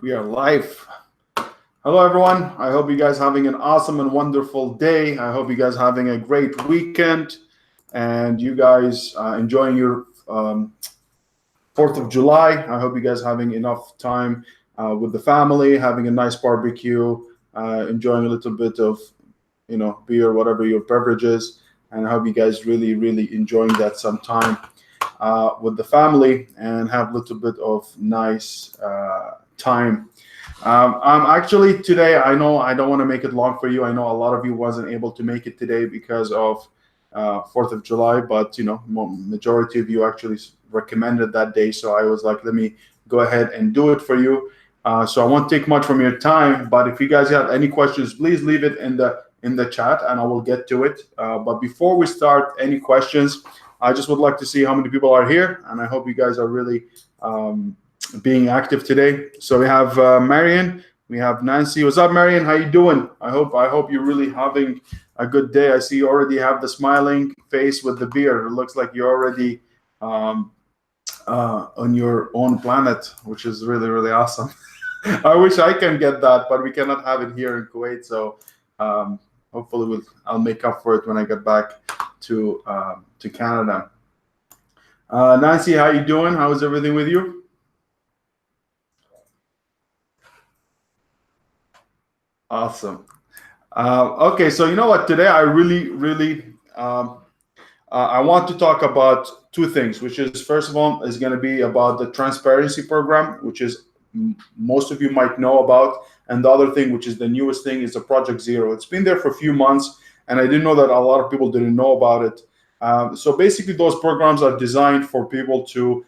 We are live. Hello, everyone. I hope you guys having an awesome and wonderful day. I hope you guys having a great weekend, and you guys enjoying your 4th of July. I hope you guys having enough time with the family, having a nice barbecue, enjoying a little bit of, beer, whatever your beverage is, and I hope you guys really enjoying that some time with the family and have a little bit of nice time. I'm actually today, I know I don't want to make it long for you. I know a lot of you wasn't able to make it today because of 4th of July, but majority of you actually recommended that day. So I was like, let me go ahead and do it for you. So I won't take much from your time, but if you guys have any questions, please leave it in the chat and I will get to it. But before we start any questions, I just would like to see how many people are here, and I hope you guys are really being active today. So we have Marion, we have Nancy. What's up, Marion? How you doing? I hope you're really having a good day. I see you already have the smiling face with the beard. It looks like you're already on your own planet, which is really awesome. I wish I can get that, but we cannot have it here in Kuwait. So hopefully I'll make up for it when I get back to Canada. Nancy, how you doing? How is everything with you? Awesome. Okay, so you know what? Today I really I want to talk about two things, which is, first of all, is going to be about the transparency program, which is most of you might know about, and the other thing, which is the newest thing, is the Project Zero. It's been there for a few months, and I didn't know that a lot of people didn't know about it. So basically, those programs are designed for people to,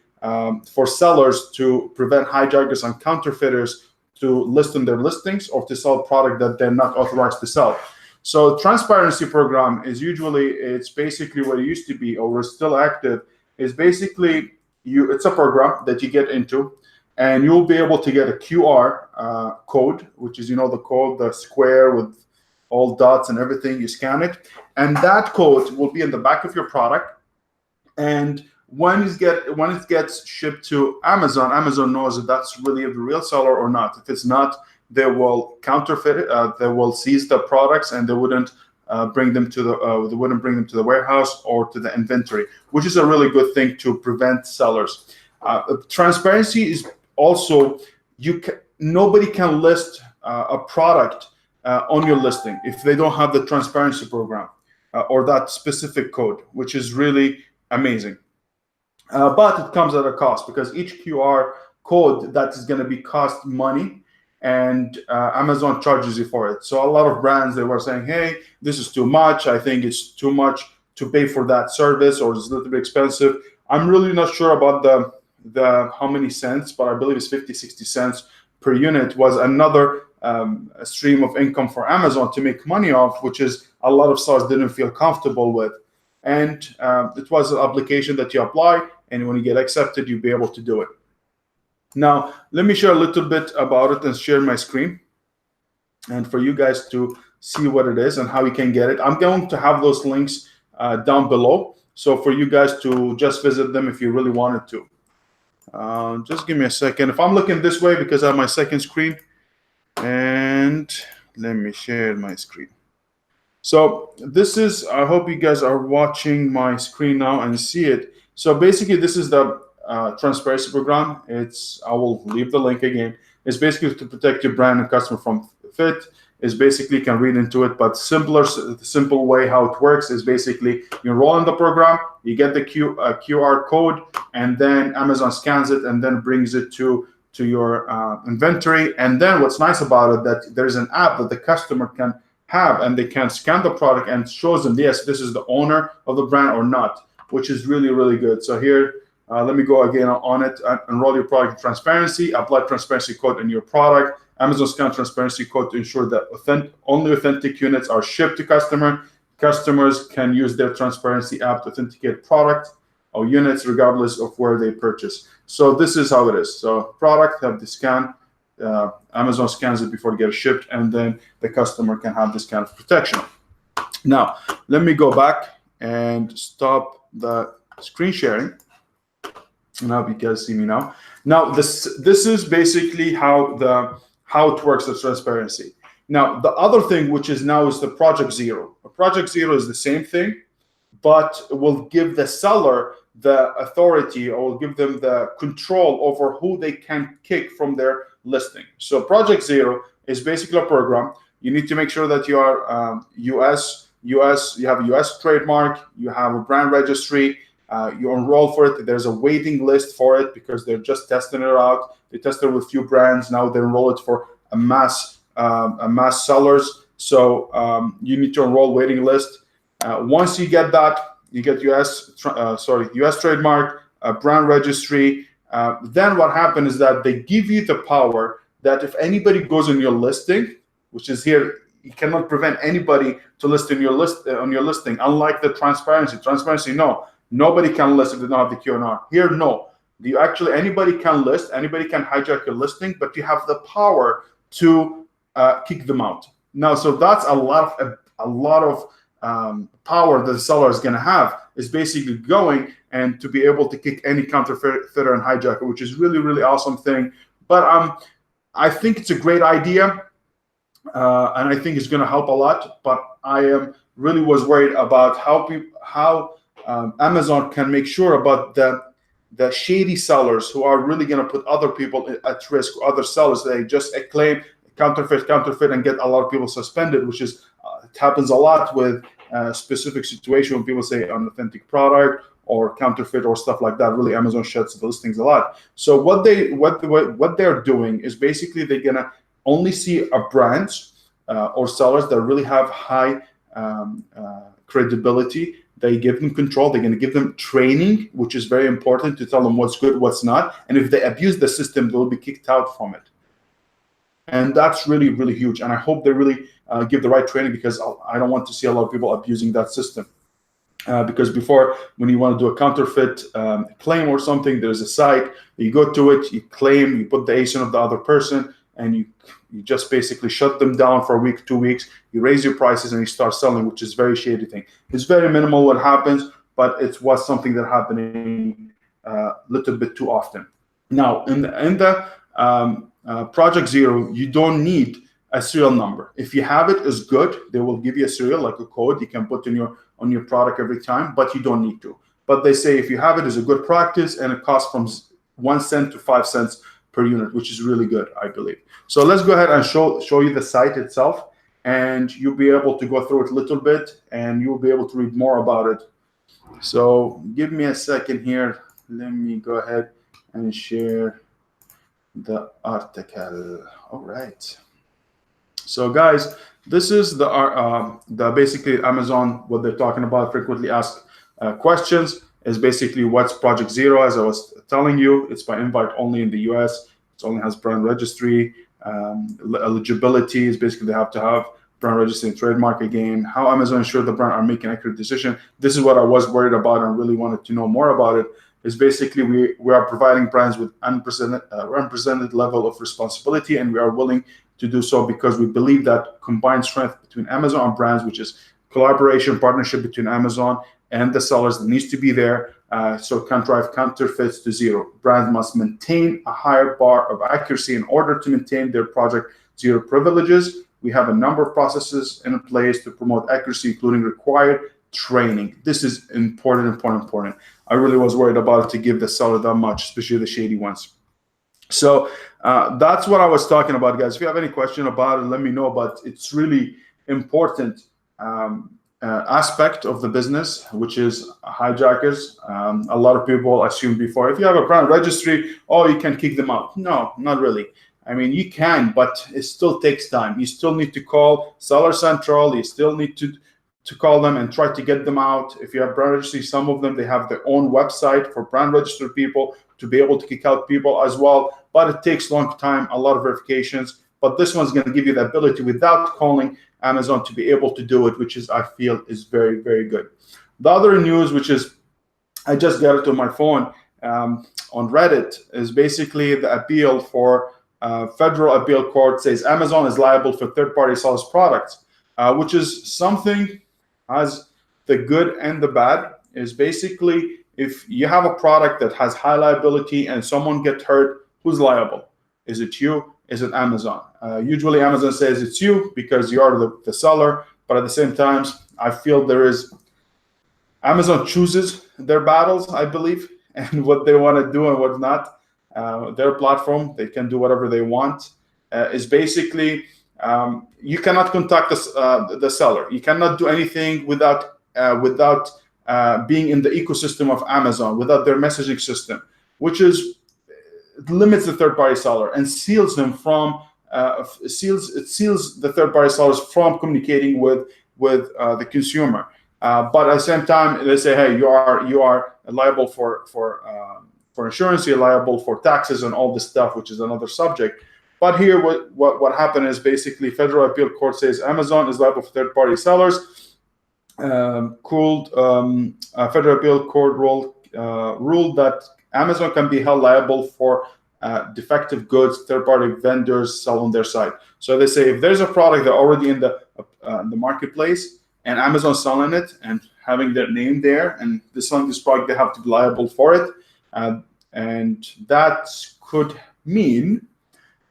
for sellers to prevent hijackers and counterfeiters to list in their listings or to sell product that they're not authorized to sell. So transparency program is usually, it's basically what it used to be, or is still active, is basically it's a program that you get into, and you'll be able to get a QR code, which is, the code, the square with all dots and everything. You scan it, and that code will be in the back of your product. And when it gets shipped to Amazon, Amazon knows if that's really the real seller or not. If it's not, they will counterfeit it. They will seize the products, and they wouldn't bring them to the warehouse or to the inventory, which is a really good thing to prevent sellers. Transparency is also, nobody can list a product on your listing if they don't have the transparency program or that specific code, which is really amazing. But it comes at a cost, because each QR code, that is going to be cost money, and Amazon charges you for it. So a lot of brands, they were saying, hey, this is too much. I think it's too much to pay for that service, or it's a little bit expensive. I'm really not sure about the how many cents, but I believe it's 50-60 cents per unit was another stream of income for Amazon to make money off, which is a lot of sellers didn't feel comfortable with. And it was an application that you apply, and when you get accepted, you'll be able to do it. Now, let me share a little bit about it and share my screen, and for you guys to see what it is and how you can get it. I'm going to have those links down below, so for you guys to just visit them if you really wanted to. Just give me a second. If I'm looking this way, because I have my second screen, and let me share my screen. So this is, I hope you guys are watching my screen now and see it. So basically, this is the transparency program. I will leave the link again. It's basically to protect your brand and customer from fit. It's basically, you can read into it, but the simple way how it works is basically you enroll in the program, you get the QR code, and then Amazon scans it and then brings it to your inventory. And then what's nice about it, that there's an app that the customer can have, and they can scan the product and shows them, yes, this is the owner of the brand or not, which is really good. So here, let me go again on it. Enroll your product in transparency, apply transparency code in your product, Amazon scan transparency code to ensure that only authentic units are shipped to customer. Customers can use their transparency app to authenticate product or units regardless of where they purchase. So this is how it is. So product have the scan, Amazon scans it before it gets shipped, and then the customer can have this kind of protection. Now, let me go back and stop the screen sharing. Now you guys see me now. Now this is basically how it works, the transparency. Now the other thing which is now is the Project Zero. Project Zero is the same thing, but will give the seller the authority, or will give them the control over who they can kick from their listing. So Project Zero is basically a program. You need to make sure that you are you have a US trademark, you have a brand registry, you enroll for it. There's a waiting list for it because they're just testing it out. They tested it with a few brands. Now they enroll it for a mass sellers. So you need to enroll waiting list. Once you get that, you get US trademark, brand registry. Then what happens is that they give you the power that if anybody goes on your listing, which is here, you cannot prevent anybody to list in your on your listing. Unlike the transparency, no, nobody can list if they don't have the QNR. Here, no, anybody can list, anybody can hijack your listing, but you have the power to kick them out. Now, so that's a lot of power that the seller is going to have, is basically going and to be able to kick any counterfeiter and hijacker, which is really, really awesome thing. But I think it's a great idea. And I think it's going to help a lot. But I really was worried about how Amazon can make sure about the shady sellers who are really going to put other people at risk, other sellers. They just claim counterfeit, and get a lot of people suspended, which is it happens a lot with specific situation when people say unauthentic product or counterfeit or stuff like that. Really, Amazon shuts the listings a lot. So what they're doing is basically they're gonna only see a brands or sellers that really have high credibility. They give them control. They're going to give them training, which is very important, to tell them what's good, what's not. And if they abuse the system, they'll be kicked out from it. And that's really, really huge. And I hope they really give the right training, because I don't want to see a lot of people abusing that system. Because before, when you want to do a counterfeit claim or something, there's a site, you go to it, you claim, you put the ASIN of the other person, and you just basically shut them down for a week, 2 weeks. You raise your prices and you start selling, which is very shady thing. It's very minimal what happens, but it was something that happening a little bit too often. Now, in the Project Zero, you don't need a serial number. If you have it, is good. They will give you a serial, like a code you can put in on your product every time, but you don't need to. But they say if you have it, is a good practice, and it costs from 1 cent to 5 cents per unit, which is really good, I believe. So let's go ahead and show you the site itself, and you'll be able to go through it a little bit, and you'll be able to read more about it. So give me a second here. Let me go ahead and share the article. All right. So guys, this is the basically Amazon, what they're talking about, frequently asked questions, is basically what's Project Zero. As I was telling you, it's by invite only in the US. It only has brand registry. Eligibility is basically they have to have brand registry and trademark again. How Amazon ensure the brand are making accurate decision. This is what I was worried about and really wanted to know more about it. Is basically we are providing brands with unprecedented level of responsibility, and we are willing to do so because we believe that combined strength between Amazon and brands, which is collaboration, partnership between Amazon and the sellers, that needs to be there, so it can drive counterfeits to zero. Brands must maintain a higher bar of accuracy in order to maintain their Project Zero privileges. We have a number of processes in place to promote accuracy, including required training. This is important. I really was worried about it, to give the seller that much, especially the shady ones. So that's what I was talking about, guys. If you have any question about it, let me know. But it's really important aspect of the business, which is hijackers. A lot of people assume before, if you have a brand registry, oh, you can kick them out. No, not really. I mean, you can, but it still takes time. You still need to call Seller Central. You still need to call them and try to get them out. If you have brand registry, some of them, they have their own website for brand registered people to be able to kick out people as well. But it takes a long time, a lot of verifications. But this one's going to give you the ability without calling Amazon to be able to do it, which is, I feel, is very, very good. The other news, which is, I just got it on my phone on Reddit, is basically the appeal for federal appeal court says Amazon is liable for third-party sellers' products, which is something, as the good and the bad, is basically if you have a product that has high liability and someone gets hurt, who's liable? Is it you? Is it Amazon? Usually Amazon says it's you because you are the seller, but at the same time, I feel Amazon chooses their battles, I believe, and what they want to do and what not. Their platform, they can do whatever they want. Is basically you cannot contact the seller. You cannot do anything without being in the ecosystem of Amazon, without their messaging system, which limits the third-party seller and seals them from seals the third-party sellers from communicating with the consumer. But at the same time, they say, hey, you are liable for insurance, you're liable for taxes and all this stuff, which is another subject. But here, what happened is basically Federal Appeal Court says Amazon is liable for third-party sellers. Federal Appeal Court ruled that Amazon can be held liable for defective goods third-party vendors sell on their site. So they say if there's a product that already in the marketplace and Amazon's selling it and having their name there and this product, they have to be liable for it, and that could mean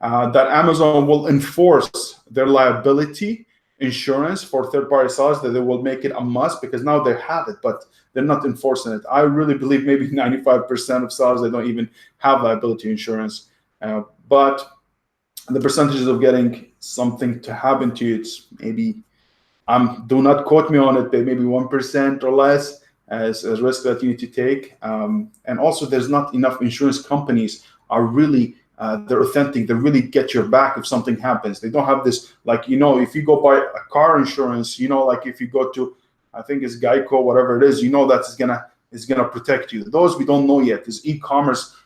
that Amazon will enforce their liability insurance for third-party sellers, that they will make it a must because now they have it, but they're not enforcing it. I really believe maybe 95% of sellers, they don't even have liability insurance. But the percentages of getting something to happen to you, it's maybe, do not quote me on it, but maybe 1% or less as risk that you need to take. And also there's not enough insurance companies are really they're authentic. They really get your back if something happens. They don't have this, like, if you go buy a car insurance, like if you go to, I think it's Geico, whatever it is, that is gonna protect you. Those we don't know yet. There's e-commerce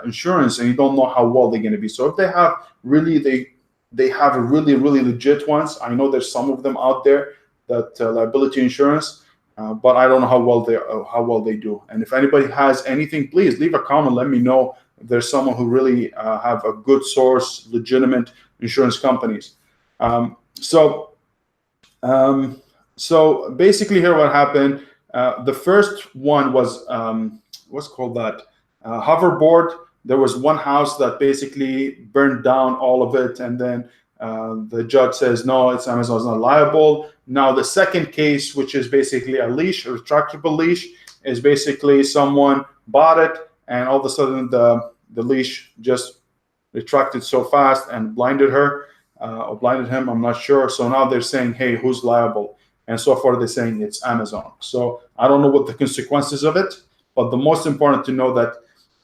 insurance, and you don't know how well they're gonna be. So if they have they have a really legit ones. I know there's some of them out there that liability insurance. But I don't know how well they do. And if anybody has anything, please leave a comment. Let me know if there's someone who really have a good source, legitimate insurance companies. So basically, here what happened. The first one was what's called that hoverboard. There was one house that basically burned down all of it, and then the judge says no, it's Amazon's not liable. Now the second case, which is basically a leash, a retractable leash, is basically someone bought it and all of a sudden the leash just retracted so fast and blinded her or blinded him, I'm not sure. So now they're saying, hey, who's liable? And so far they're saying it's Amazon. So I don't know what the consequences of it, but the most important to know that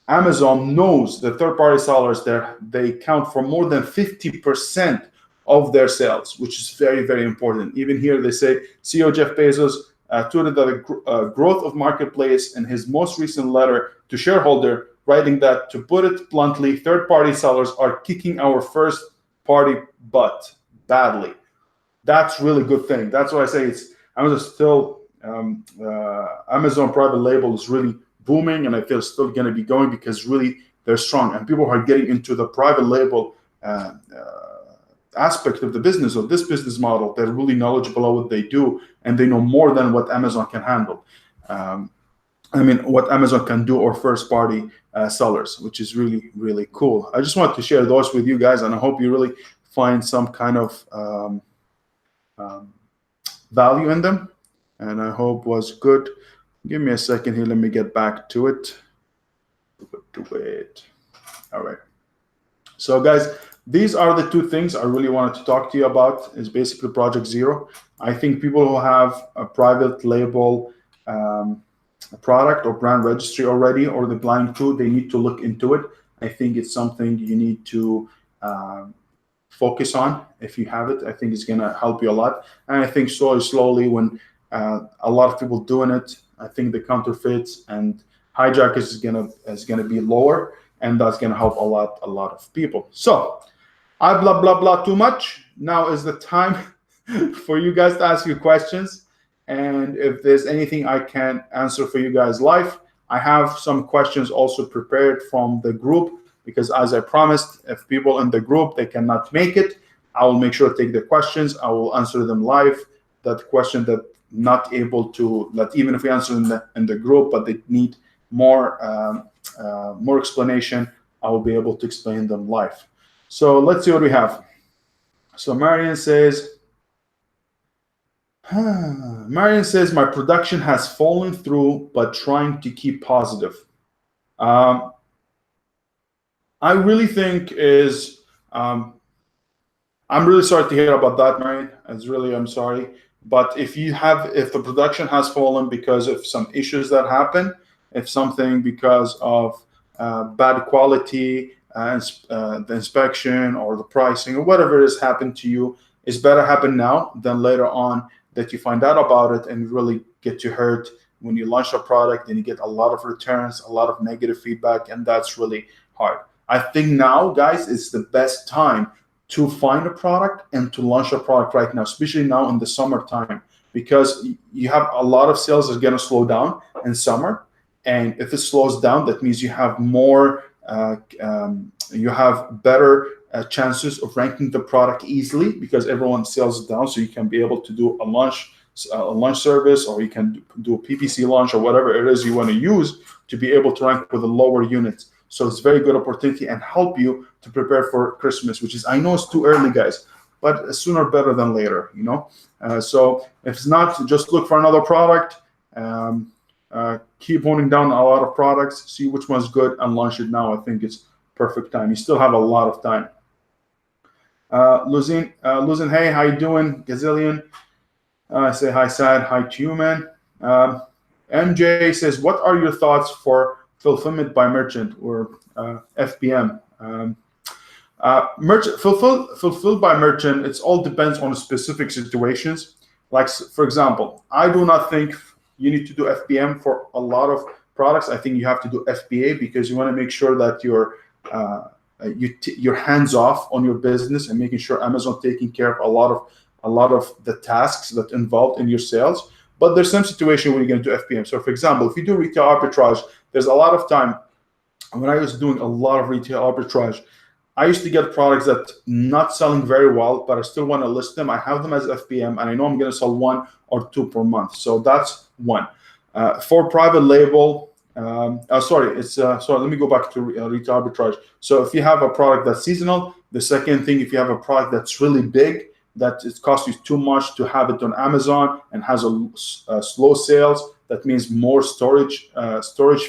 Amazon knows the third-party sellers there, they count for more than 50% of their sales, which is very, very important. Even here, they say CEO Jeff Bezos tweeted that the growth of marketplace in his most recent letter to shareholder, writing that, to put it bluntly, third-party sellers are kicking our first-party butt badly. That's really good thing. That's why I say it's Amazon still Amazon private label is really booming, and I feel it's still going to be going because really they're strong and people are getting into the private label aspect of the business, of this business model. They're really knowledgeable of what they do, and they know more than what Amazon can handle. What Amazon can do, or first-party sellers, which is really, really cool. I just wanted to share those with you guys, and I hope you really find some kind of value in them, and I hope was good. Give me a second here. Let me get back to it. All right. So, guys, these are the two things I really wanted to talk to you about. Is basically Project Zero. I think people who have a private label product or brand registry already, or the blind to, they need to look into it. I think it's something you need to focus on. If you have it, I think it's going to help you a lot. And I think slowly, when a lot of people doing it, I think the counterfeits and hijackers is gonna be lower, and that's gonna help a lot of people. So I blah too much. Now is the time for you guys to ask your questions, and if there's anything I can answer for you guys live, I have some questions also prepared from the group, because as I promised, if people in the group they cannot make it, I will make sure to take the questions. I will answer them live. That question that not able to, that even if we answer in the group, but they need more more explanation, I will be able to explain them live. So let's see what we have. So Marian says, my production has fallen through, but trying to keep positive. I really think I'm really sorry to hear about that, Marian. I'm sorry. But if the production has fallen because of some issues that happen, if something because of bad quality, the inspection or the pricing or whatever has happened to you, it's better happen now than later on that you find out about it and really get you hurt when you launch a product and you get a lot of returns, a lot of negative feedback, and that's really hard. I think now, guys, it's the best time to find a product and to launch a product right now, especially now in the summertime, because you have a lot of sales that are going to slow down in summer. And if it slows down, that means you have more, you have better chances of ranking the product easily because everyone sells it down. So you can be able to do a launch service, or you can do a PPC launch, or whatever it is you want to use to be able to rank with the lower units. So it's a very good opportunity and help you to prepare for Christmas, which is, I know it's too early, guys, but sooner better than later, you know. So if it's not, just look for another product. Keep honing down a lot of products, see which one's good, and launch it now. I think it's perfect time. You still have a lot of time. Luzin, hey, how you doing? Gazillion. Say hi, Sad. Hi to you, man. MJ says, what are your thoughts for fulfillment by merchant, or FBM? Fulfilled by merchant, it all depends on specific situations. Like, for example, I do not think you need to do FBM for a lot of products. I think you have to do FBA because you want to make sure that you're hands off on your business and making sure Amazon taking care of a lot of the tasks that involved in your sales. But there's some situation where you're going to do FBM. So, for example, if you do retail arbitrage, there's a lot of time when I was doing a lot of retail arbitrage, I used to get products that not selling very well, but I still want to list them. I have them as FBM, and I know I'm going to sell 1 or 2 per month. So that's one. For private label, let me go back to retail arbitrage. So if you have a product that's seasonal, the second thing, if you have a product that's really big, that it costs you too much to have it on Amazon and has a slow sales, that means more storage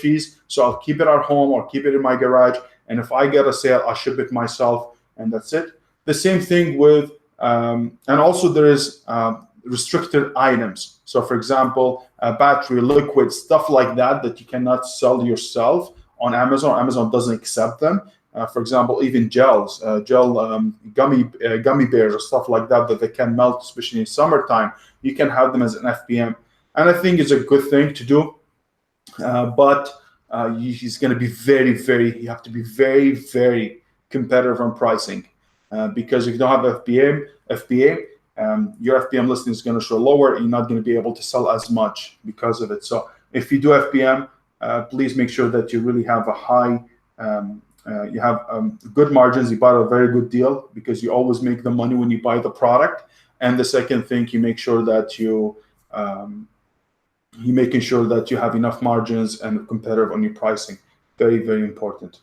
fees. So I'll keep it at home or keep it in my garage. And if I get a sale, I'll ship it myself, and that's it. The same thing with, and also there is restricted items. So for example, battery, liquid, stuff like that you cannot sell yourself on Amazon. Amazon doesn't accept them. For example, even gummy bears or stuff like that they can melt, especially in summertime. You can have them as an FBM. And I think it's a good thing to do. But he's going to be you have to be very, very competitive on pricing. Because if you don't have FBA, your FBM listing is going to show lower, and you're not going to be able to sell as much because of it. So if you do FBM, please make sure that you really have a high, you have good margins. You bought a very good deal, because you always make the money when you buy the product. And the second thing, you make sure that you're making sure that you have enough margins and competitive on your pricing. Very, very important.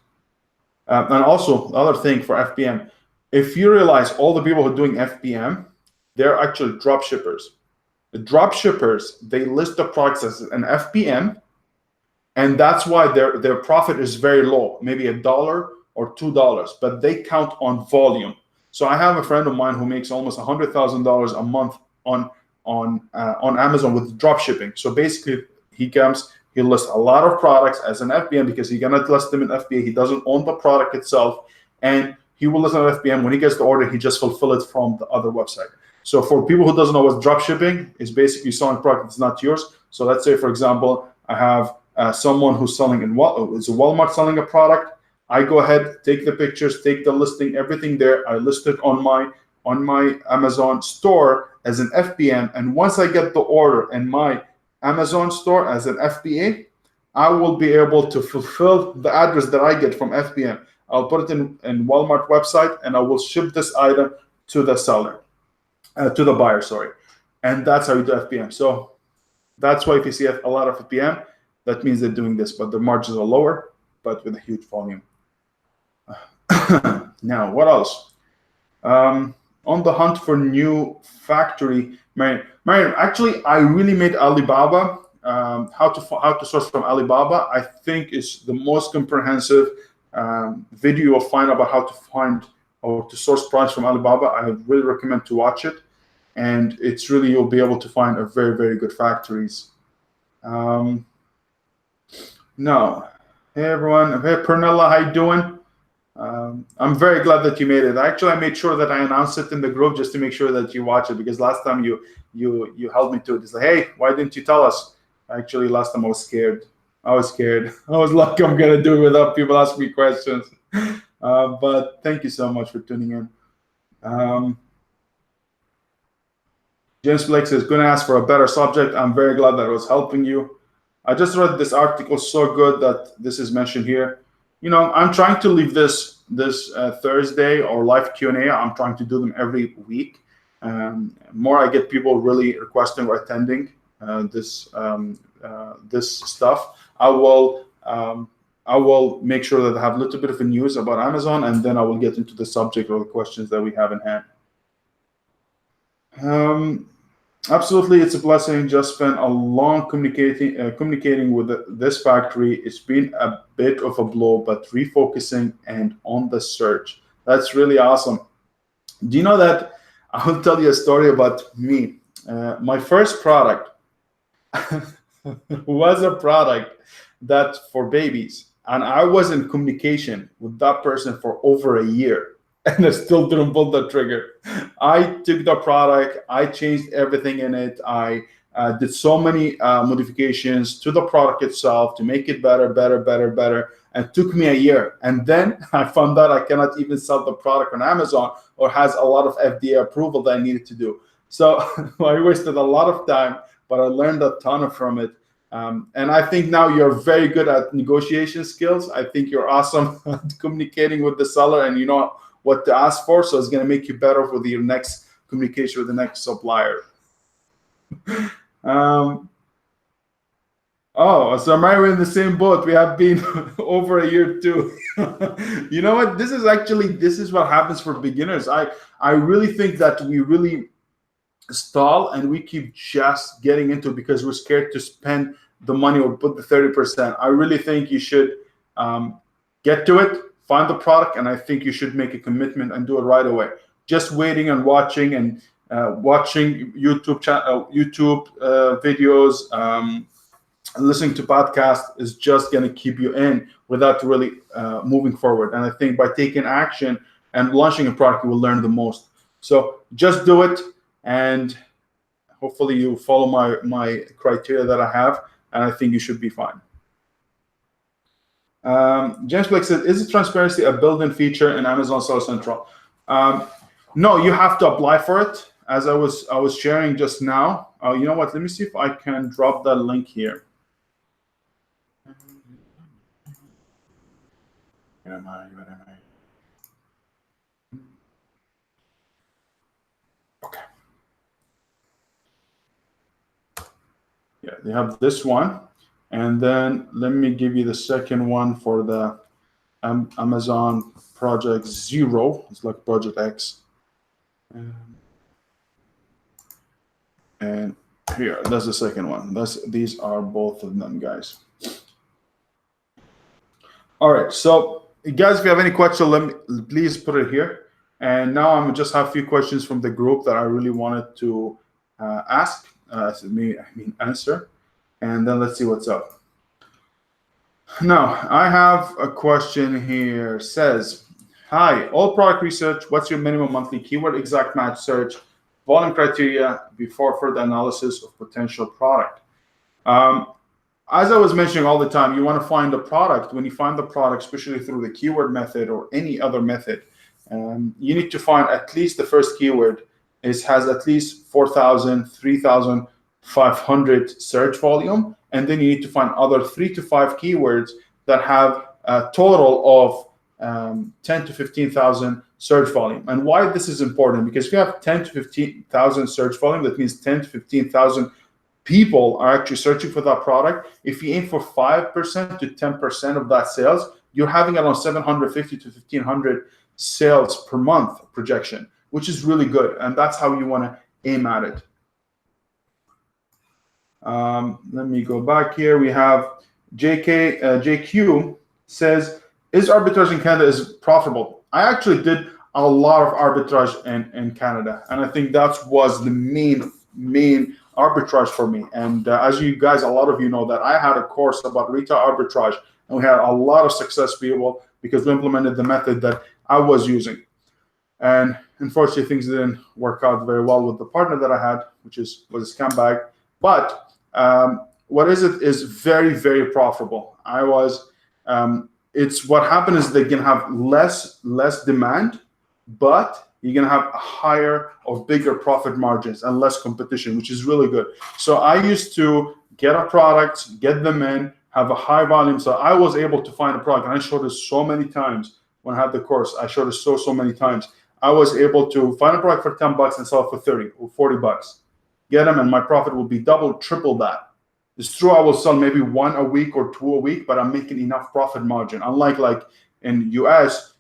And also, the other thing for FBM, if you realize all the people who are doing FBM, they're actually drop shippers. The drop shippers, they list the products as an FBM, and that's why their profit is very low, maybe $1 or $2, but they count on volume. So I have a friend of mine who makes almost $100,000 a month on Amazon with drop shipping. So basically, he lists a lot of products as an FBM because he cannot list them in FBA. He doesn't own the product itself, and he will list on FBM. When he gets the order, he just fulfill it from the other website. So for people who doesn't know what drop shipping is, basically selling product that's not yours. So let's say, for example, I have someone who's selling is a Walmart selling a product. I go ahead, take the pictures, take the listing, everything there. I list it on my Amazon store as an FBM, and once I get the order in my Amazon store as an FBA, I will be able to fulfill the address that I get from FBM. I'll put it in Walmart website, and I will ship this item to the seller, to the buyer, sorry. And that's how you do FPM. So that's why if you see a lot of FPM, that means they're doing this, but the margins are lower, but with a huge volume. Now, what else? On the hunt for new factory, Marian, actually, I really made Alibaba. How to source from Alibaba, I think, is the most comprehensive video you'll find about how to find or to source products from Alibaba. I really recommend to watch it, and it's really, you'll be able to find a very, very good factories. No, hey everyone, hey Pernilla, how you doing? I'm very glad that you made it. Actually, I made sure that I announced it in the group just to make sure that you watch it, because last time you held me to it. It's like, hey, why didn't you tell us? Actually, last time I was scared. I was like, I'm gonna do it without people asking me questions. But thank you so much for tuning in. James Blake says, gonna ask for a better subject. I'm very glad that I was helping you. I just read this article, so good that this is mentioned here. You know, I'm trying to leave this Thursday or live Q&A. I'm trying to do them every week. More I get people really requesting or attending this stuff, I will make sure that I have a little bit of a news about Amazon, and then I will get into the subject or the questions that we have in hand. Absolutely, it's a blessing. Just spent a long communicating with this factory. It's been a bit of a blow, but refocusing and on the search. That's really awesome. Do you know that? I will tell you a story about me. My first product was a product that for babies, and I was in communication with that person for over a year. And I still didn't pull the trigger. I took the product, I changed everything in it. I did so many modifications to the product itself to make it better. And it took me a year. And then I found out I cannot even sell the product on Amazon, or has a lot of FDA approval that I needed to do. So I wasted a lot of time, but I learned a ton from it. And I think now you're very good at negotiation skills. I think you're awesome at communicating with the seller, and you know what to ask for, so it's going to make you better with your next communication with the next supplier. Oh, so we're in the same boat. We have been over a year too. You know what? This is what happens for beginners. I really think that we really stall and we keep just getting into it because we're scared to spend the money or put the 30%. I really think you should get to it. Find the product, and I think you should make a commitment and do it right away. Just waiting and watching watching YouTube videos, listening to podcasts is just going to keep you in without really moving forward. And I think by taking action and launching a product, you will learn the most. So just do it, and hopefully you follow my criteria that I have, and I think you should be fine. James Blake said, is it transparency a built-in feature in Amazon Seller Central? No, you have to apply for it. As I was sharing just now. You know what? Let me see if I can drop that link here. Where am I? Okay. Yeah, they have this one. And then let me give you the second one for the Amazon Project Zero. It's like Project X. And here, that's the second one. These are both of them, guys. All right, so guys, if you have any questions, please put it here. And now I'm just have a few questions from the group that I really wanted to answer. And then let's see what's up. Now, I have a question here. It says, hi, all product research, what's your minimum monthly keyword exact match search, volume criteria before further analysis of potential product? As I was mentioning all the time, you want to find a product. When you find the product, especially through the keyword method or any other method, you need to find at least the first keyword has at least 4,000, 3,500 search volume, and then you need to find other 3 to 5 keywords that have a total of 10 to 15,000 search volume. And why this is important, because if you have 10 to 15,000 search volume, that means 10 to 15,000 people are actually searching for that product. If you aim for 5% to 10% of that sales, you're having around 750 to 1,500 sales per month projection, which is really good. And that's how you want to aim at it. Let me go back here. We have JQ says, is arbitrage in Canada is profitable? I actually did a lot of arbitrage in Canada, and I think that was the main arbitrage for me. And as you guys, a lot of you know that I had a course about retail arbitrage, and we had a lot of success people because we implemented the method that I was using. And unfortunately, things didn't work out very well with the partner that I had, which was a scam bag. But what is very, very profitable. It's what happened is they can have less demand, but you're gonna have a higher or bigger profit margins and less competition, which is really good. So I used to get a product, get them in, have a high volume. So I was able to find a product, and I showed it so many times when I had the course. I showed it so many times. I was able to find a product for $10 and sell it for 30 or 40 bucks. Get them, and my profit will be double, triple that. It's true, I will sell maybe one a week or two a week, but I'm making enough profit margin. Unlike like in US,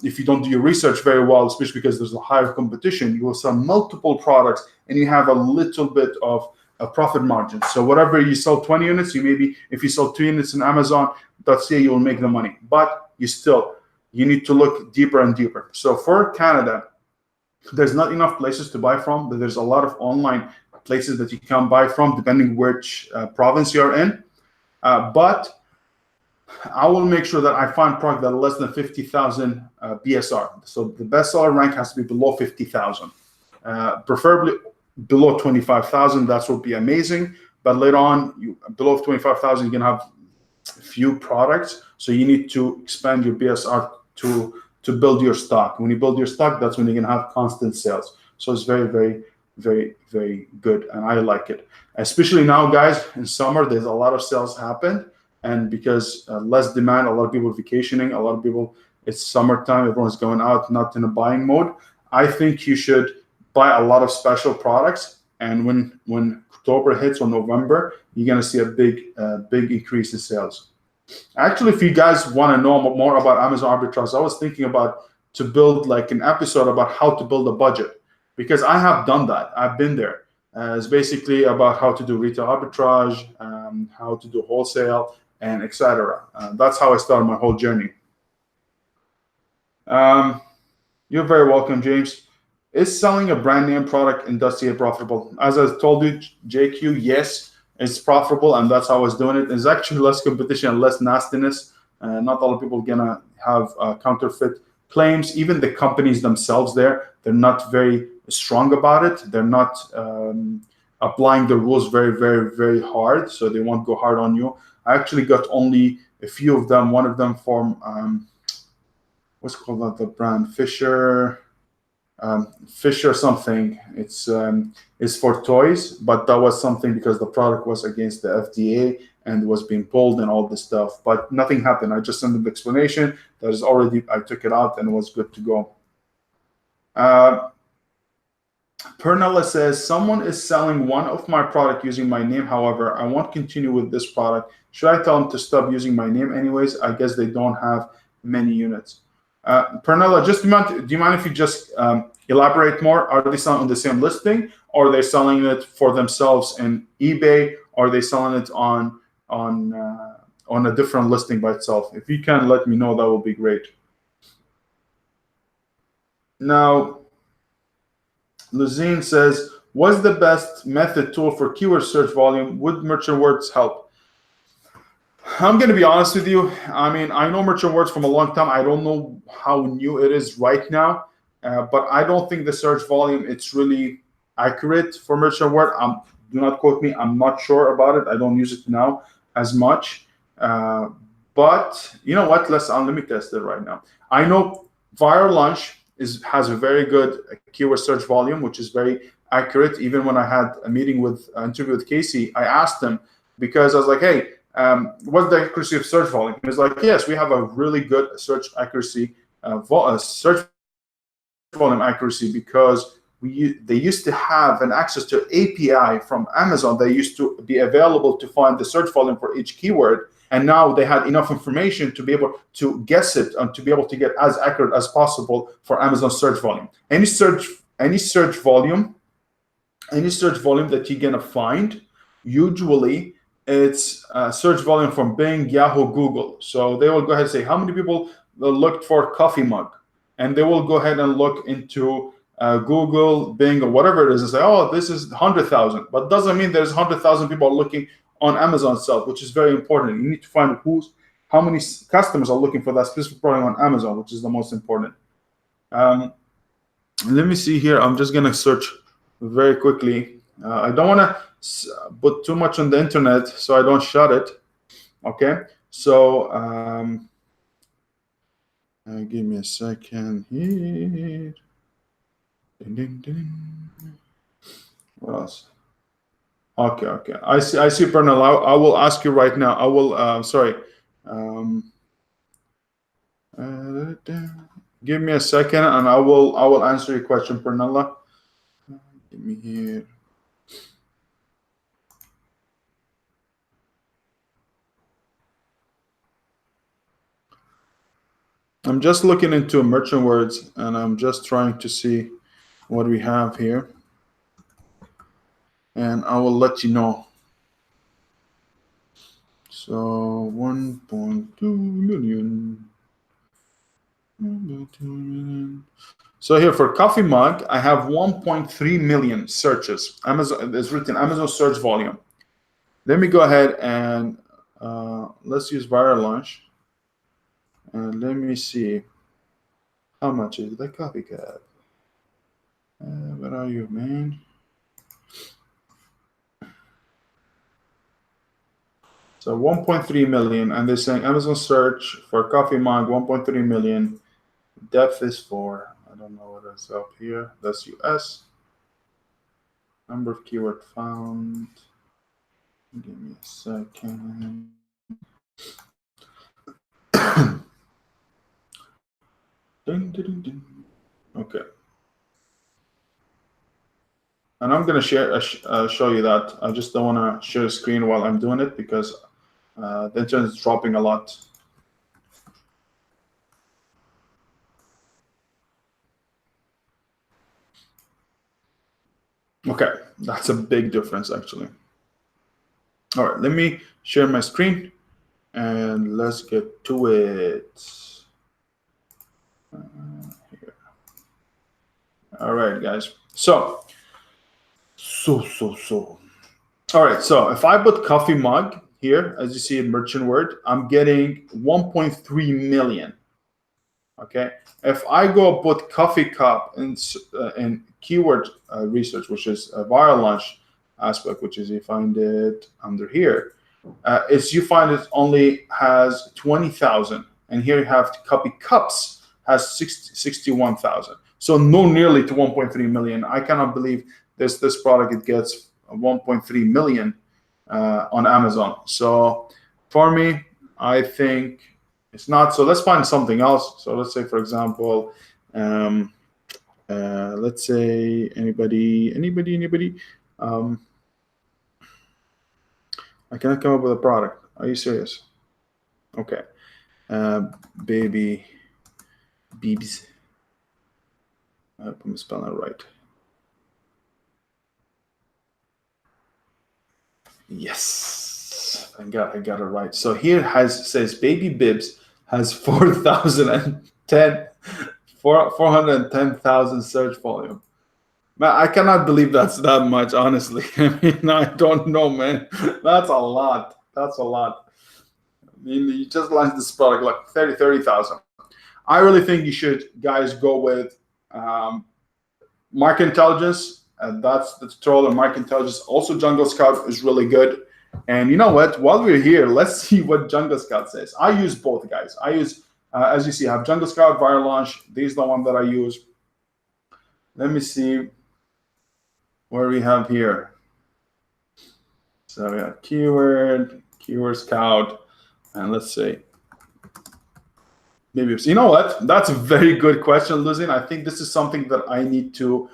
if you don't do your research very well, especially because there's a higher competition, you will sell multiple products and you have a little bit of a profit margin. So whatever you sell 20 units, if you sell 2 units in Amazon.ca, you will make the money. But you need to look deeper and deeper. So for Canada, there's not enough places to buy from, but there's a lot of online places that you can buy from, depending which province you're in. But I will make sure that I find product that are less than 50,000 BSR. So the bestseller rank has to be below 50,000, preferably below 25,000. That would be amazing. But later on, below 25,000, you can have few products. So you need to expand your BSR to build your stock. When you build your stock, that's when you can have constant sales. So it's very, very, very, very good, and I like it. Especially now, guys, in summer, there's a lot of sales happen, and because less demand, a lot of people are vacationing, a lot of people, it's summertime, everyone's going out, not in a buying mode. I think you should buy a lot of special products, and when October hits or November, you're gonna see a big increase in sales. Actually, if you guys want to know more about Amazon arbitrage, I was thinking about to build like an episode about how to build a budget, because I have done that. I've been there. It's basically about how to do retail arbitrage, how to do wholesale, and etc. That's how I started my whole journey. You're very welcome, James. Is selling a brand name product in .ca profitable? As I told you, JQ, yes, it's profitable, and that's how I was doing it. There's actually less competition and less nastiness. Not a lot of people gonna have counterfeit claims. Even the companies themselves they're not very strong about it. They're not applying the rules very, very, very hard, so they won't go hard on you. I actually got only a few of them. One of them from what's called the brand Fisher something. It's for toys, but that was something because the product was against the FDA and was being pulled and all this stuff, but nothing happened. I just sent them the explanation. That is already, I took it out and it was good to go. Pernella says, someone is selling one of my product using my name. However, I won't continue with this product. Should I tell them to stop using my name anyways? I guess they don't have many units. Pernella, do you mind if you just elaborate more? Are they selling on the same listing, or are they selling it for themselves in eBay, or are they selling it on a different listing by itself? If you can let me know, that would be great. Now, Luzine says, what's the best method tool for keyword search volume? Would merchant words help? I'm going to be honest with you. I mean, I know merchant words from a long time. I don't know how new it is right now, but I don't think the search volume, it's really accurate for merchant word. Do not quote me. I'm not sure about it. I don't use it now as much. But you know what? Let me test it right now. I know Viral Lunch has a very good keyword search volume, which is very accurate. Even when I had a interview with Casey, I asked him, because I was like, hey, what's the accuracy of search volume? He was like, yes, we have a really good search accuracy search volume accuracy because they used to have an access to API from Amazon. They used to be available to find the search volume for each keyword. And now they had enough information to be able to guess it and to be able to get as accurate as possible for Amazon search volume. Any search volume that you're gonna find, usually it's search volume from Bing, Yahoo, Google. So they will go ahead and say how many people looked for coffee mug, and they will go ahead and look into Google, Bing, or whatever it is, and say, oh, this is 100,000. But doesn't mean there's 100,000 people looking on Amazon itself, which is very important. You need to find how many customers are looking for that specific product on Amazon, which is the most important. Let me see here. I'm just gonna search very quickly. I don't want to put too much on the internet, so I don't shut it. Okay, so give me a second here. Ding, ding, ding. What else? Okay. I see, Pernell. I will ask you right now. I will. Sorry. Give me a second, and I will answer your question, Pernella. Give me here. I'm just looking into merchant words, and I'm just trying to see what we have here, and I will let you know. So 1.2 million. So here for coffee mug, I have 1.3 million searches. Amazon, it's written Amazon search volume. Let me go ahead and let's use viral launch. And let me see how much is the coffee cup. Where are you, man? So 1.3 million, and they're saying Amazon search for coffee mug 1.3 million. Depth is 4. I don't know what is up here. That's US. Number of keyword found. Give me a second. Ding, ding, ding. Okay. And I'm going to show you that. I just don't want to share a screen while I'm doing it because the internet is dropping a lot. Okay, that's a big difference actually. All right, let me share my screen and let's get to it. Here. All right, guys. So. All right, so if I put coffee mug here, as you see in merchant word, I'm getting 1.3 million. Okay, if I go put coffee cup in keyword research, which is a viral launch aspect, which is you find it under here, you find it only has 20,000, and here you have coffee cups has 61,000. So no nearly to 1.3 million. I cannot believe this product it gets 1.3 million on Amazon. So for me, I think it's not. So let's find something else. So let's say, for example, let's say anybody. I cannot come up with a product. Are you serious? Okay. Baby Beebs. I hope I'm spelling it right. Yes, thank God I got it right. So here says Baby Bibs has 410,000 search volume. Man, I cannot believe that's that much, honestly. I mean, I don't know, man. That's a lot. That's a lot. I mean, you just launched this product like 30,000. I really think you should, guys, go with market intelligence. That's the tutorial on market intelligence. Also, Jungle Scout is really good. And you know what? While we're here, let's see what Jungle Scout says. I use both, guys. I use, as you see, I have Jungle Scout, Viral Launch. These are the one that I use. Let me see where we have here. So we have keyword Scout, and let's say Baby bips. You know what? That's a very good question, Luzin. I think this is something that I need to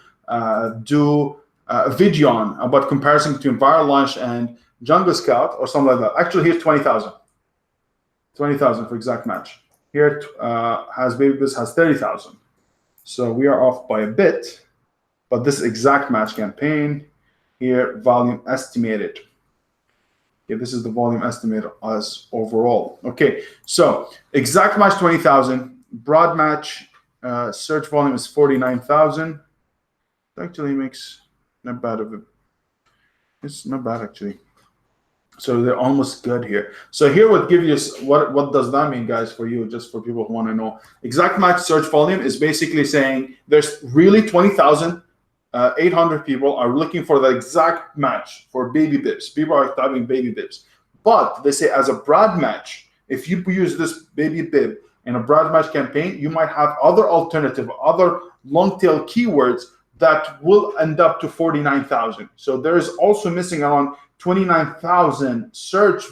do a video on about comparison between Viral Launch and Jungle Scout or something like that. Actually, here's 20,000. 20,000 for exact match. Here has Baby bips has 30,000. So we are off by a bit, but this exact match campaign here, volume estimated. Okay, this is the volume estimated as overall. Okay, so exact match 20,000, broad match search volume is 49,000. Actually makes not bad of it. It's not bad actually. So they're almost good here. So here would give you what does that mean, guys, for you, just for people who want to know. Exact match search volume is basically saying there's really 20,800 people are looking for the exact match for Baby bips. People are typing Baby bips. But they say as a broad match, if you use this Baby bib in a broad match campaign, you might have other alternative, other long tail keywords that will end up to 49,000. So there is also missing around 29,000 search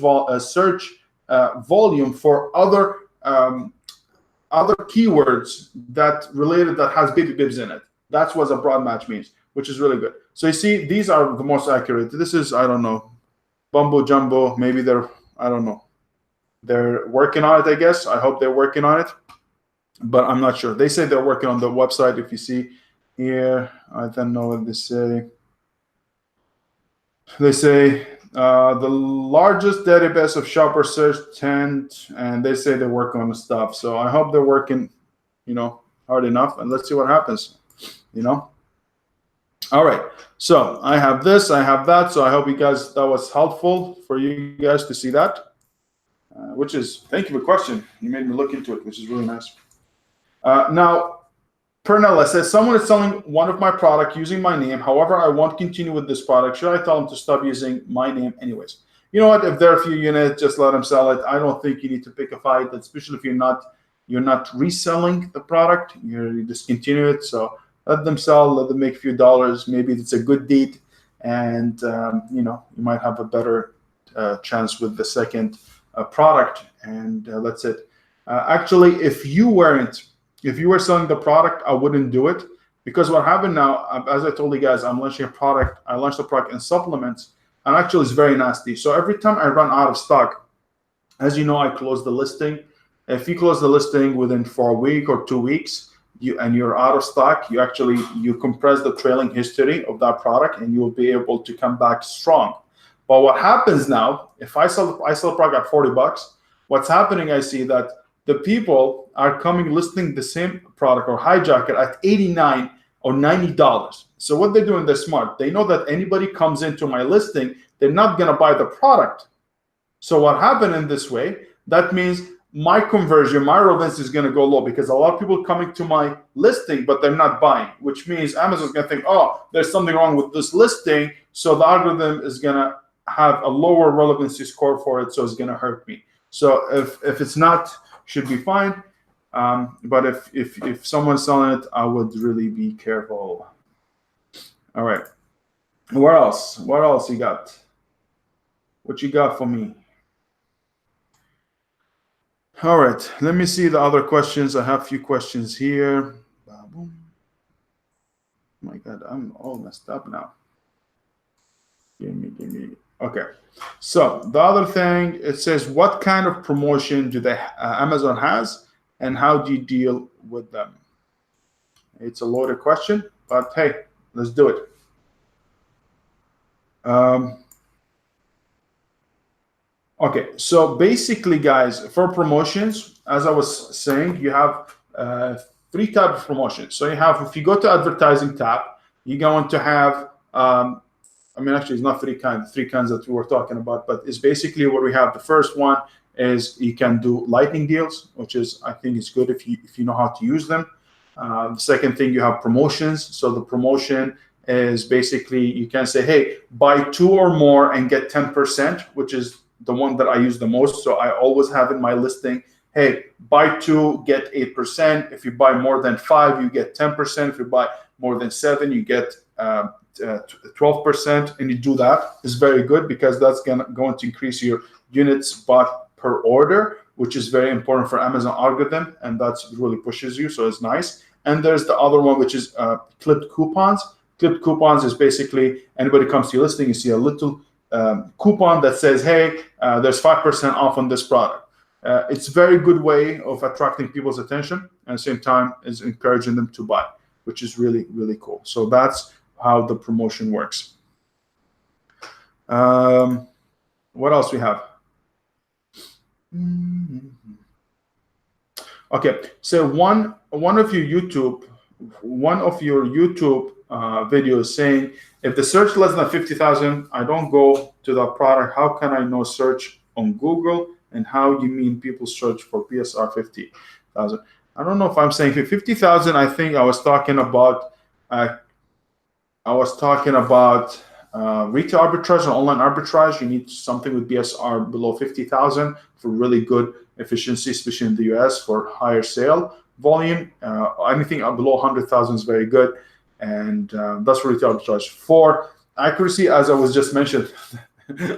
volume for other keywords that has Baby bibs in it. That's what a broad match means, which is really good. So you see, these are the most accurate. This is, I don't know, Bumbo Jumbo. Maybe I don't know. They're working on it, I guess. I hope they're working on it, but I'm not sure. They say they're working on the website. If you see here, I don't know what they say. They say the largest database of shopper search intent, and they say they're working on the stuff. So I hope they're working, hard enough, and let's see what happens. All right, so I have this, I have that, so I hope you guys, that was helpful for you guys to see that, thank you for the question. You made me look into it, which is really nice. Now, Pernella says, someone is selling one of my product using my name, however, I won't continue with this product. Should I tell them to stop using my name anyways? You know what, if there are a few units, just let them sell it. I don't think you need to pick a fight, especially if you're not reselling the product, you discontinue it. So let them sell, let them make a few dollars. Maybe it's a good deed, and you might have a better chance with the second product, and that's it. Actually, if you were selling the product, I wouldn't do it, because what happened now, as I told you guys, I'm launching a product. I launched the product in supplements, and actually it's very nasty. So every time I run out of stock, as you know, I close the listing. If you close the listing within 4 weeks or 2 weeks, and you're out of stock, you compress the trailing history of that product, and you will be able to come back strong. But what happens now, if I sell a product at $40, what's happening, I see that the people are coming listing the same product or Highjacker at $89 or $90. So what they're doing, they're smart. They know that anybody comes into my listing, they're not going to buy the product. So what happened in this way, that means my conversion, my relevance is going to go low, because a lot of people coming to my listing, but they're not buying, which means Amazon's going to think, oh, there's something wrong with this listing. So the algorithm is going to have a lower relevancy score for it. So it's going to hurt me. So if it's not, should be fine. But if someone's selling it, I would really be careful. All right. Where else? What else you got? What you got for me? All right, let me see the other questions. I have a few questions here. Oh my God, I'm all messed up now. Give me. Okay, so the other thing, it says, what kind of promotion do Amazon has, and how do you deal with them? It's a loaded question, but hey, let's do it. Okay, so basically, guys, for promotions, as I was saying, you have 3 types of promotions. So you have, if you go to advertising tab, you're going to have, actually, it's not 3 kinds that we were talking about, but it's basically what we have. The first one is you can do lightning deals, which is, I think it's good if you know how to use them. The second thing, you have promotions. So the promotion is basically, you can say, hey, buy 2 or more and get 10%, which is the one that I use the most. So I always have in my listing, hey, buy 2, get 8%. If you buy more than 5, you get 10%. If you buy more than 7, you get 12%. And you do that. It's very good, because that's going to increase your units bought per order, which is very important for Amazon algorithm, and that's really pushes you, so it's nice. And there's the other one, which is clipped coupons. Clipped coupons is basically anybody comes to your listing, you see a little coupon that says, hey, there's 5% off on this product. It's a very good way of attracting people's attention, and at the same time is encouraging them to buy, which is really, really cool. So that's how the promotion works. What else we have? Okay, so one of your YouTube videos saying, if the search less than 50,000, I don't go to the product. How can I know search on Google? And how you mean people search for PSR 50,000? I don't know if I'm saying 50,000. I think I was talking about retail arbitrage and online arbitrage. You need something with BSR below 50,000 for really good efficiency, especially in the US for higher sale volume. Anything below 100,000 is very good, and that's retail arbitrage. For accuracy, as I was just mentioned,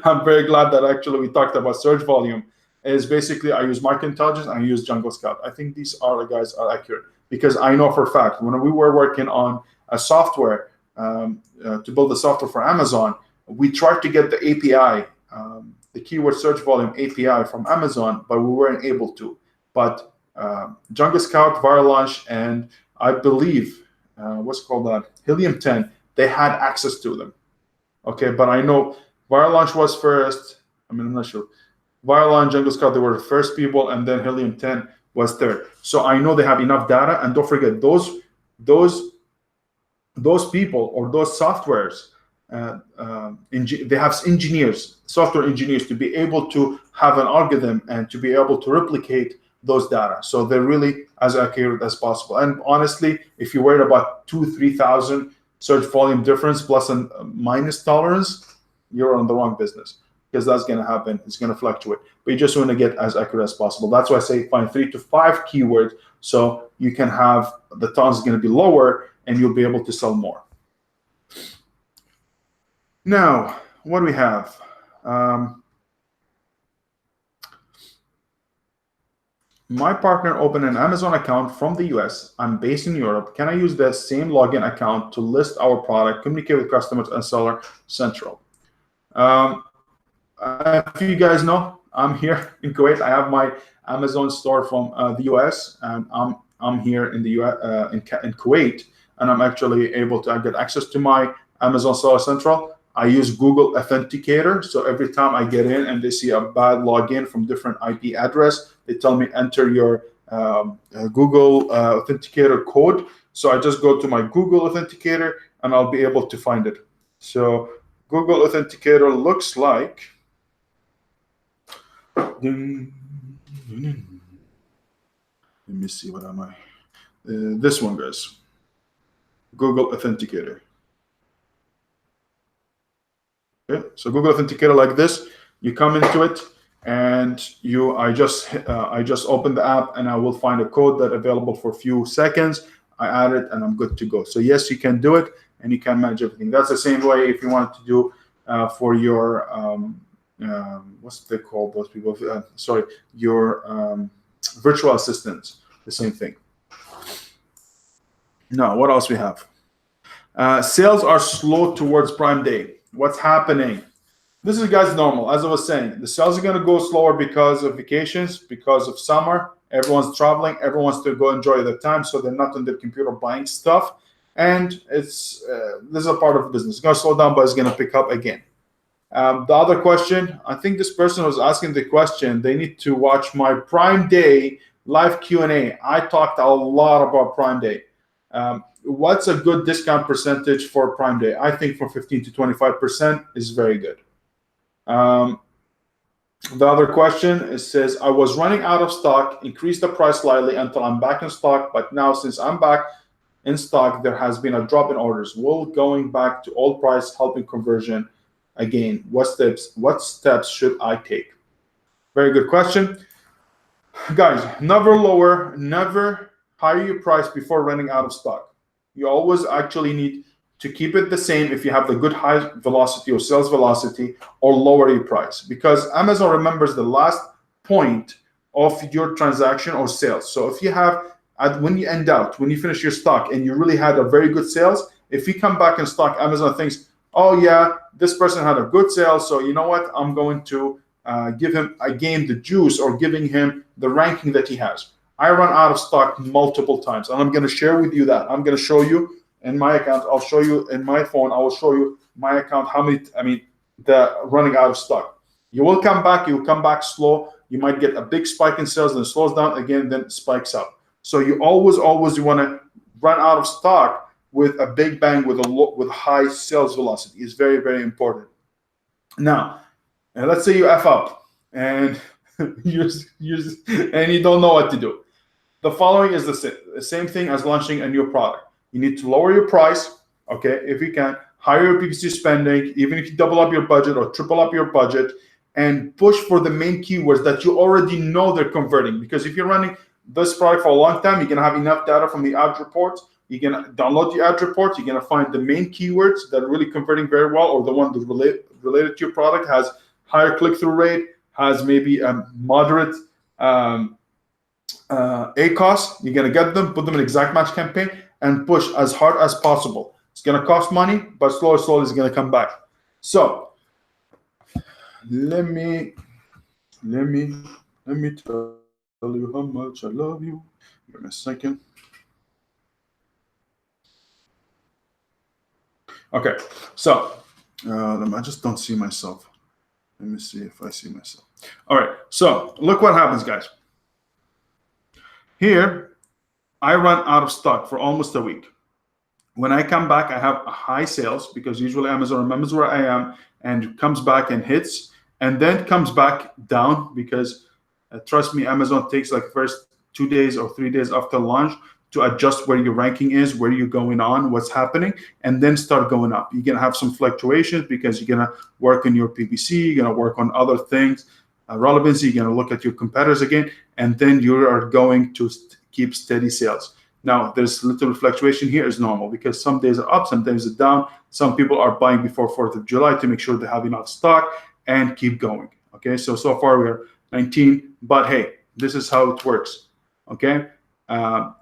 I'm very glad that actually we talked about search volume. Is basically I use market intelligence and I use Jungle Scout. I think these guys are accurate because I know for a fact when we were working on a software to build the software for Amazon, we tried to get the API, the keyword search volume API from Amazon, but we weren't able to. But Jungle Scout, Viral Launch, and I believe Helium 10, they had access to them. Okay, but I know Viral Launch was first. I'm not sure. Viral Launch, Jungle Scout, they were the first people, and then Helium 10 was third. So I know they have enough data, and don't forget those people or those softwares, they have engineers, software engineers, to be able to have an algorithm and to be able to replicate those data. So they're really as accurate as possible. And honestly, if you're worried about 2,000-3,000 search volume difference plus and minus tolerance, you're on the wrong business, because that's going to happen. It's going to fluctuate, but you just want to get as accurate as possible. That's why I say find 3 to 5 keywords, so you can have the tolerance is going to be lower and you'll be able to sell more. Now, what do we have? My partner opened an Amazon account from the US. I'm based in Europe. Can I use the same login account to list our product, communicate with customers, and Seller Central? If you guys know, I'm here in Kuwait. I have my Amazon store from the US, and I'm here in the US, in Kuwait, and I'm actually able to get access to my Amazon Seller Central. I use Google Authenticator, so every time I get in and they see a bad login from different IP address, they tell me enter your Google Authenticator code. So I just go to my Google Authenticator and I'll be able to find it. So Google Authenticator looks like, let me see, what am I? This one, guys. Google Authenticator. Okay, so Google Authenticator like this. You come into it, and I just open the app, and I will find a code that's available for a few seconds. I add it, and I'm good to go. So yes, you can do it, and you can manage everything. That's the same way if you want to do for your what's they call those people? Your virtual assistants. The same thing. Now, what else we have? Sales are slow towards Prime Day. What's happening? This is, guys, normal. As I was saying, the sales are going to go slower because of vacations, because of summer. Everyone's traveling. Everyone wants to go enjoy their time, so they're not on their computer buying stuff. And it's this is a part of the business. It's going to slow down, but it's going to pick up again. The other question, I think this person was asking the question, they need to watch my Prime Day live Q&A. I talked a lot about Prime Day. What's a good discount percentage for Prime Day? I think from 15 to 25% is very good. The other question, it says, I was running out of stock, increased the price slightly until I'm back in stock, but now since I'm back in stock, there has been a drop in orders. Will going back to old price helping conversion again? What steps should I take? Very good question. Guys, never higher your price before running out of stock. You always actually need to keep it the same if you have the good high velocity or sales velocity, or lower your price, because Amazon remembers the last point of your transaction or sales. So if you have, when you end out, when you finish your stock and you really had a very good sales, if you come back in stock, Amazon thinks, oh yeah, this person had a good sale, so you know what, I'm going to give him again the juice, or giving him the ranking that he has. I run out of stock multiple times, and I'm going to share with you that. I'm going to show you in my account. I'll show you in my phone. I will show you my account how many. The running out of stock. You will come back. You will come back slow. You might get a big spike in sales, then it slows down again, then it spikes up. So you always you want to run out of stock with a big bang, with high sales velocity. Is very, very important. Now, let's say you F up and and you don't know what to do. The following is the same thing as launching a new product. You need to lower your price, okay, if you can, higher your PPC spending, even if you double up your budget or triple up your budget, and push for the main keywords that you already know they're converting. Because if you're running this product for a long time, you're going to have enough data from the ad reports. You're going to download the ad reports. You're going to find the main keywords that are really converting very well, or the one that related to your product, has higher click-through rate, has maybe a moderate ACOS. You're going to get them, put them in exact match campaign, and push as hard as possible. It's going to cost money, but slowly it's going to come back. So let me tell you how much I love you. Give me a second. Okay, so I just don't see myself. Let me see if I see myself. All right, so look what happens, guys. Here, I run out of stock for almost a week. When I come back, I have a high sales, because usually Amazon remembers where I am and comes back and hits, and then comes back down, because trust me, Amazon takes like first 2 days or 3 days after launch to adjust where your ranking is, where you're going on, what's happening, and then start going up. You're going to have some fluctuations because you're going to work on your PPC, you're going to work on other things, relevancy, you're going to look at your competitors again, and then you are going to keep steady sales. Now, there's a little fluctuation here is normal, because some days are up, some days are down. Some people are buying before 4th of July to make sure they have enough stock and keep going. Okay, so far we're 19, but hey, this is how it works. Okay,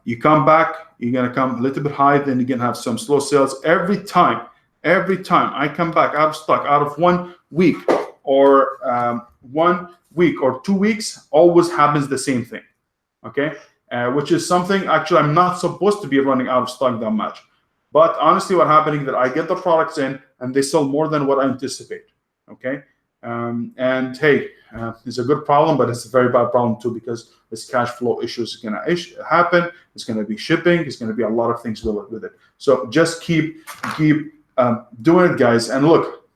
you come back, you're gonna come a little bit high, then you're gonna have some slow sales every time. Every time I come back out of stock, out of 1 week or 1 week or 2 weeks, always happens the same thing. Okay. Which is something actually I'm not supposed to be running out of stock that much. But honestly, what's happening is that I get the products in and they sell more than what I anticipate. Okay, and hey, it's a good problem, but it's a very bad problem too, because this cash flow issues is going to happen. It's going to be shipping. It's going to be a lot of things with it. So just keep doing it, guys. And look,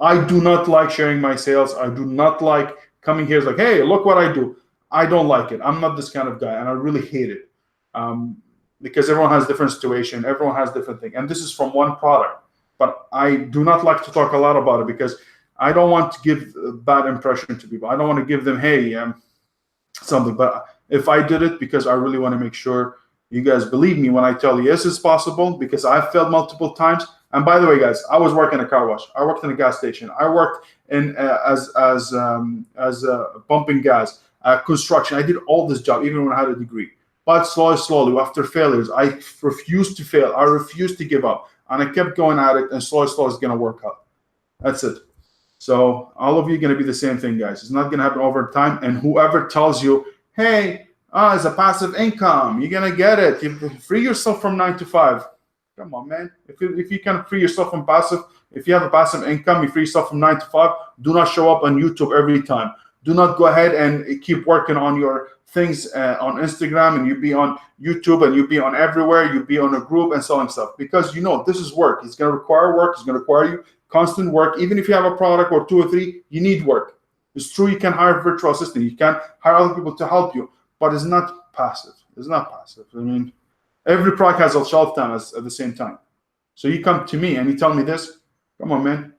I do not like sharing my sales. I do not like coming here. It's like, hey, look what I do. I don't like it. I'm not this kind of guy, and I really hate it, because everyone has different situation. Everyone has different thing, and this is from one product. But I do not like to talk a lot about it, because I don't want to give a bad impression to people. I don't want to give them, hey, something. But if I did it, because I really want to make sure you guys believe me when I tell you yes, it's possible, because I've failed multiple times. And by the way, guys, I was working a car wash. I worked in a gas station. I worked in as pumping gas. Construction. I did all this job, even when I had a degree. But slowly, after failures, I refused to fail. I refused to give up. And I kept going at it, and slowly it's going to work out. That's it. So all of you are going to be the same thing, guys. It's not going to happen over time. And whoever tells you, hey, it's a passive income, you're going to get it. You free yourself from 9 to 5. Come on, man. If you can free yourself from passive, if you have a passive income, you free yourself from 9 to 5, do not show up on YouTube every time. Do not go ahead and keep working on your things on Instagram, and you be on YouTube, and you be on everywhere. You be on a group and selling stuff, because this is work. It's going to require work. It's going to require you constant work. Even if you have a product or 2 or 3, you need work. It's true you can hire a virtual assistant. You can hire other people to help you, but it's not passive. It's not passive. I mean, every product has a shelf time at the same time. So you come to me and you tell me this. Come on, man.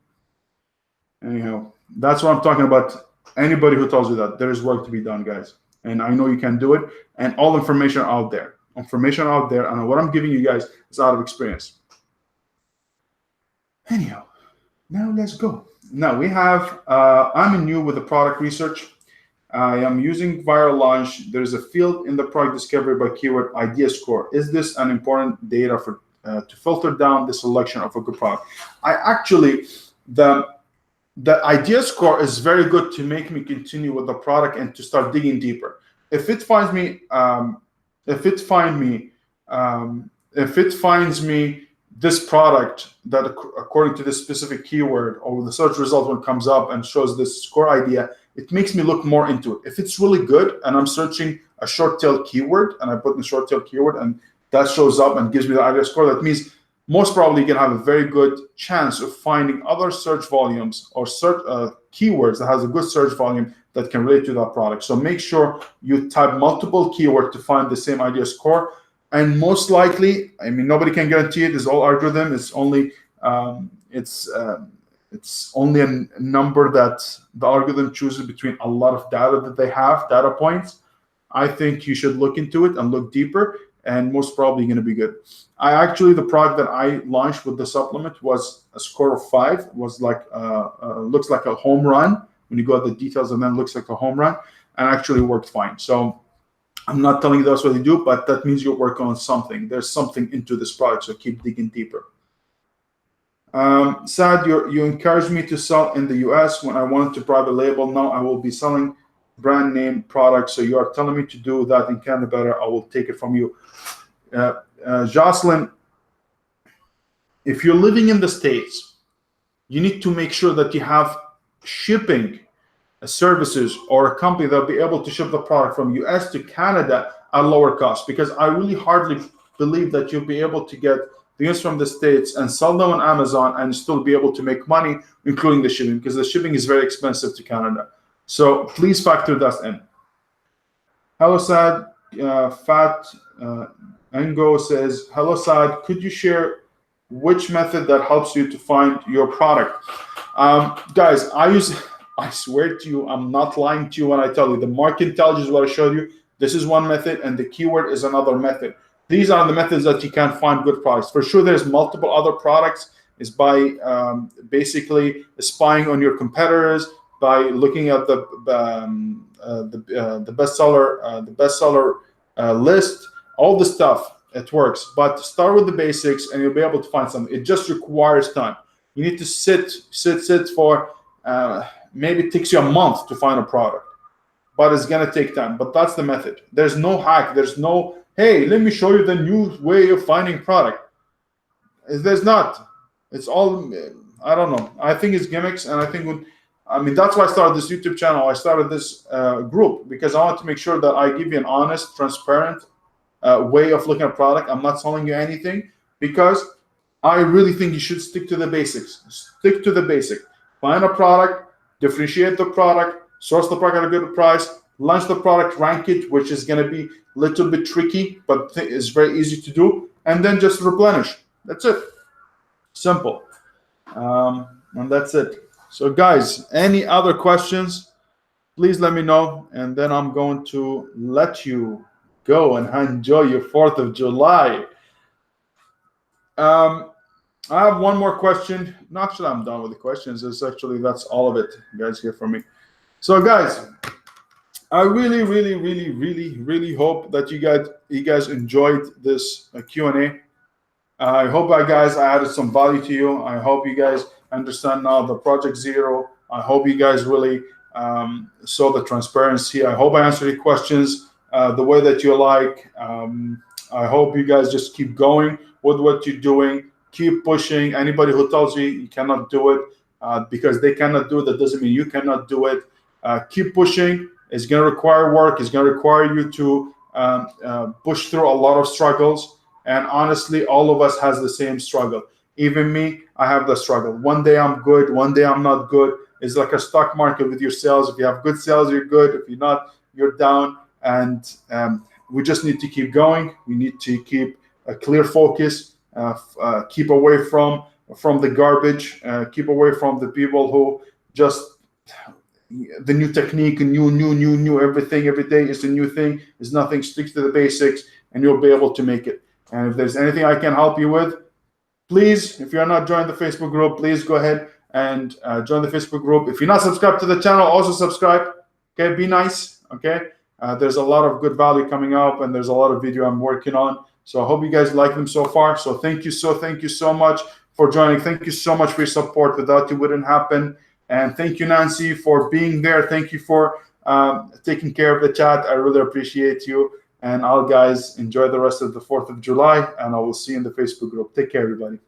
Anyhow, that's what I'm talking about. Anybody who tells you that, there is work to be done, guys. And I know you can do it. And all information out there. Information out there. And what I'm giving you guys is out of experience. Anyhow, now let's go. Now we have, I'm new with the product research. I am using viral launch. There's a field in the product discovery by keyword idea score. Is this an important data for to filter down the selection of a good product? I actually, the idea score is very good to make me continue with the product and to start digging deeper. If it finds me, if it find me, if it finds me this product that according to this specific keyword or the search result when it comes up and shows this score idea, it makes me look more into it. If it's really good and I'm searching a short tail keyword and I put in the short tail keyword and that shows up and gives me the idea score, that means most probably you can have a very good chance of finding other search volumes or search keywords that has a good search volume that can relate to that product. So make sure you type multiple keywords to find the same idea score. And most likely, I mean, nobody can guarantee it. It's all algorithm. It's only it's only a number that the algorithm chooses between a lot of data that they have, data points. I think you should look into it and look deeper, and most probably going to be good. The product that I launched with the supplement was a score of 5. It was like looks like a home run when you go at the details, and then looks like a home run, and actually worked fine. So I'm not telling you that's what you do, but that means you're working on something. There's something into this product, so keep digging deeper. Sad, you encouraged me to sell in the US when I wanted to private label. Now I will be selling brand name products. So you are telling me to do that in Canada better. I will take it from you. Jocelyn, if you're living in the States, you need to make sure that you have shipping services or a company that'll be able to ship the product from US to Canada at lower cost, because I really hardly believe that you'll be able to get things from the States and sell them on Amazon and still be able to make money, including the shipping, because the shipping is very expensive to Canada. So please factor that in. Hello, Sad. Fat Engo says, hello, Sad. Could you share which method that helps you to find your product? Guys, I swear to you, I'm not lying to you when I tell you. The market intelligence, what I showed you, this is one method, and the keyword is another method. These are the methods that you can find good products. For sure, there's multiple other products. Is by basically spying on your competitors, by looking at the bestseller list, all the stuff. It works, but start with the basics, and you'll be able to find something. It just requires time. You need to sit for maybe it takes you a month to find a product, but it's gonna take time. But that's the method. There's no hack. There's no, hey, let me show you the new way of finding product. There's not. It's all, I don't know. I think it's gimmicks, and I mean, that's why I started this YouTube channel. I started this group because I want to make sure that I give you an honest, transparent way of looking at product. I'm not selling you anything, because I really think you should stick to the basics. Stick to the basic. Find a product, differentiate the product, source the product at a good price, launch the product, rank it, which is going to be a little bit tricky, but it's very easy to do, and then just replenish. That's it. Simple. And that's it. So guys, any other questions, please let me know, and then I'm going to let you go and enjoy your 4th of July. I have one more question. Not sure I'm done with the questions. That's all of it, guys, here from me. So guys, I really, really, really, really, really hope that you guys enjoyed this Q&A. I hope I added some value to you. I hope you guys understand now the Project Zero. I hope you guys really saw the transparency. I hope I answered your questions the way that you like. I hope you guys just keep going with what you're doing. Keep pushing. Anybody who tells you cannot do it because they cannot do it, that doesn't mean you cannot do it. Keep pushing. It's going to require work. It's going to require you to push through a lot of struggles. And honestly, all of us has the same struggle. Even me, I have the struggle. One day I'm good, one day I'm not good. It's like a stock market with your sales. If you have good sales, you're good. If you're not, you're down. And we just need to keep going. We need to keep a clear focus, keep away from the garbage, keep away from the people who just, the new technique, new, everything, every day is a new thing. There's nothing, stick to the basics, and you'll be able to make it. And if there's anything I can help you with, please, if you're not joined the Facebook group, please go ahead and join the Facebook group. If you're not subscribed to the channel, also subscribe. Okay, be nice. Okay, there's a lot of good value coming up, and there's a lot of video I'm working on. So I hope you guys like them so far. So thank you so much for joining. Thank you so much for your support. Without you, wouldn't happen. And thank you, Nancy, for being there. Thank you for taking care of the chat. I really appreciate you. And I'll guys enjoy the rest of the 4th of July, and I will see you in the Facebook group. Take care, everybody.